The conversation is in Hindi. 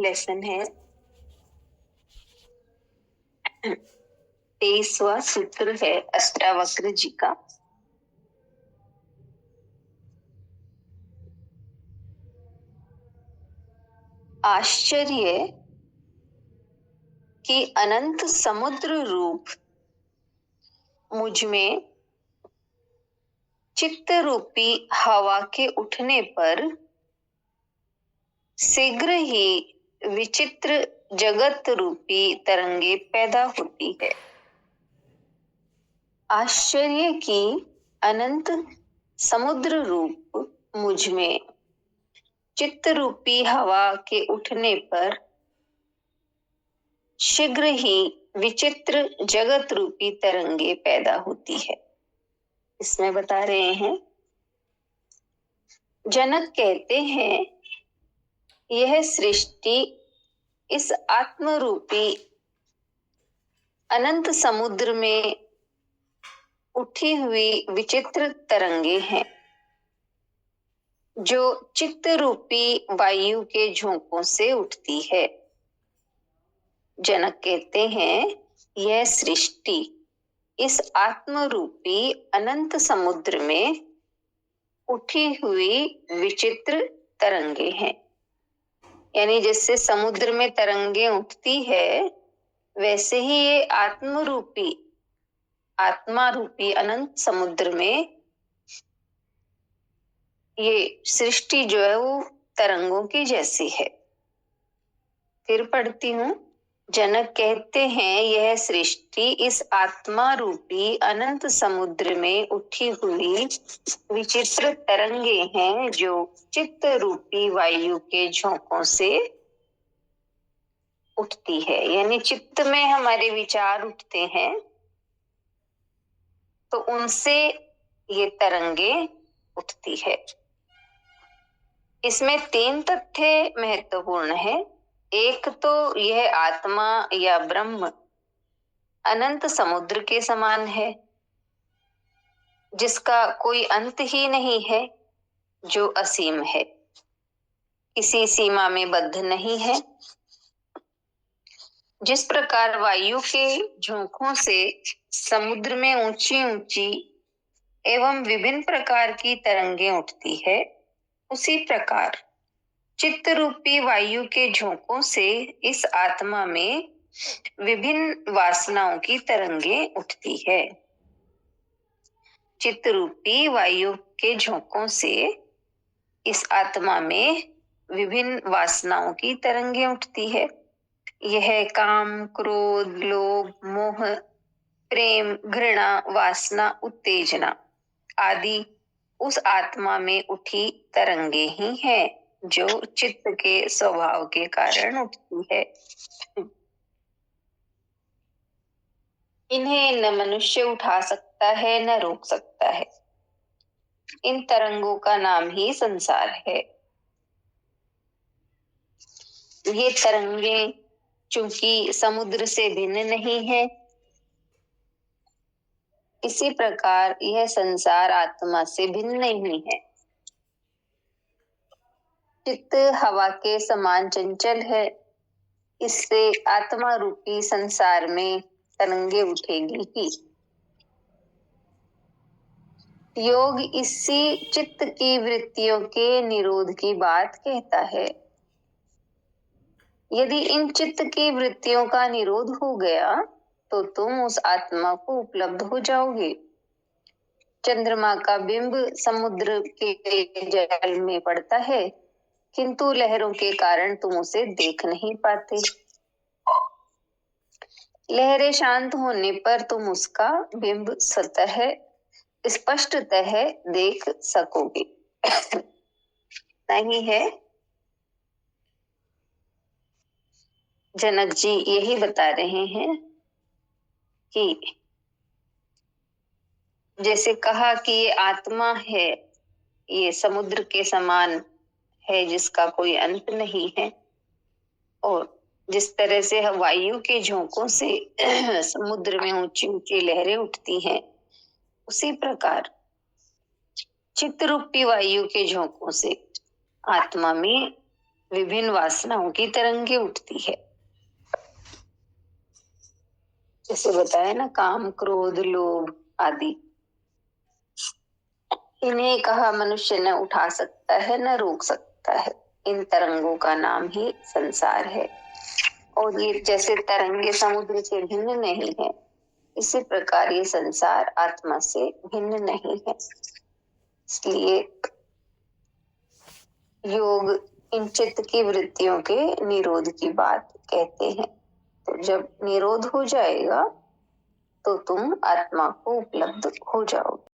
लेसन है 23वां सूत्र है अष्टावक्र जी का। आश्चर्य कि अनंत समुद्र रूप मुझ में चित्त रूपी हवा के उठने पर शीघ्र ही विचित्र जगत रूपी तरंगे पैदा होती है। आश्चर्य की अनंत समुद्र रूप मुझ में चित्त रूपी हवा के उठने पर शीघ्र ही विचित्र जगत रूपी तरंगे पैदा होती है। इसमें बता रहे हैं, जनक कहते हैं यह सृष्टि इस आत्म रूपी अनंत समुद्र में उठी हुई विचित्र तरंगे हैं जो चित्त रूपी वायु के झोंकों से उठती है। जनक कहते हैं यह सृष्टि इस आत्म रूपी अनंत समुद्र में उठी हुई विचित्र तरंगे हैं। यानी जैसे समुद्र में तरंगे उठती है वैसे ही ये आत्मा रूपी अनंत समुद्र में ये सृष्टि जो है वो तरंगों की जैसी है। फिर पढ़ती हूँ, जनक कहते हैं यह सृष्टि इस आत्मा रूपी अनंत समुद्र में उठी हुई विचित्र तरंगे हैं जो चित्त रूपी वायु के झोंकों से उठती है। यानी चित्त में हमारे विचार उठते हैं तो उनसे ये तरंगे उठती है। इसमें 3 तथ्य महत्वपूर्ण है। एक तो यह आत्मा या ब्रह्म अनंत समुद्र के समान है जिसका कोई अंत ही नहीं है, जो असीम है, किसी सीमा में बद्ध नहीं है। जिस प्रकार वायु के झोंकों से समुद्र में ऊंची ऊंची एवं विभिन्न प्रकार की तरंगे उठती है, उसी प्रकार चित्त रूपी वायु के झोंकों से इस आत्मा में विभिन्न वासनाओं की तरंगे उठती है। चित्त रूपी वायु के झोंकों से इस आत्मा में विभिन्न वासनाओं की तरंगे उठती है। यह काम, क्रोध, लोभ, मोह, प्रेम, घृणा, वासना, उत्तेजना आदि उस आत्मा में उठी तरंगे ही हैं जो चित्त के स्वभाव के कारण उठती है। इन्हें न मनुष्य उठा सकता है न रोक सकता है। इन तरंगों का नाम ही संसार है। ये तरंगे चूंकि समुद्र से भिन्न नहीं है, इसी प्रकार यह संसार आत्मा से भिन्न नहीं है। चित्त हवा के समान चंचल है, इससे आत्मा रूपी संसार में तरंगे उठेगी ही। योग इसी चित्त की वृत्तियों के निरोध की बात कहता है। यदि इन चित्त की वृत्तियों का निरोध हो गया तो तुम उस आत्मा को उपलब्ध हो जाओगे। चंद्रमा का बिंब समुद्र के जल में पड़ता है, किंतु लहरों के कारण तुम उसे देख नहीं पाते। लहरें शांत होने पर तुम उसका बिंब स्वतः स्पष्टतः देख सकोगे। नहीं है, जनक जी यही बता रहे हैं कि जैसे कहा कि ये आत्मा है, ये समुद्र के समान है जिसका कोई अंत नहीं है, और जिस तरह से वायु के झोंकों से समुद्र में ऊंची ऊंची लहरें उठती हैं, उसी प्रकार चित्त रूपी वायु के झोंकों से आत्मा में विभिन्न वासनाओं की तरंगे उठती है। जैसे बताया ना, काम, क्रोध, लोभ आदि। इन्हें कहा मनुष्य न उठा सकता है न रोक सकता है। इन तरंगों का नाम ही संसार है। और ये जैसे तरंगे समुद्र से भिन्न नहीं है, इसी प्रकार ये संसार आत्मा से भिन्न नहीं है। इसलिए योग इन चित्त की वृत्तियों के निरोध की बात कहते हैं। तो जब निरोध हो जाएगा तो तुम आत्मा को उपलब्ध हो जाओगे।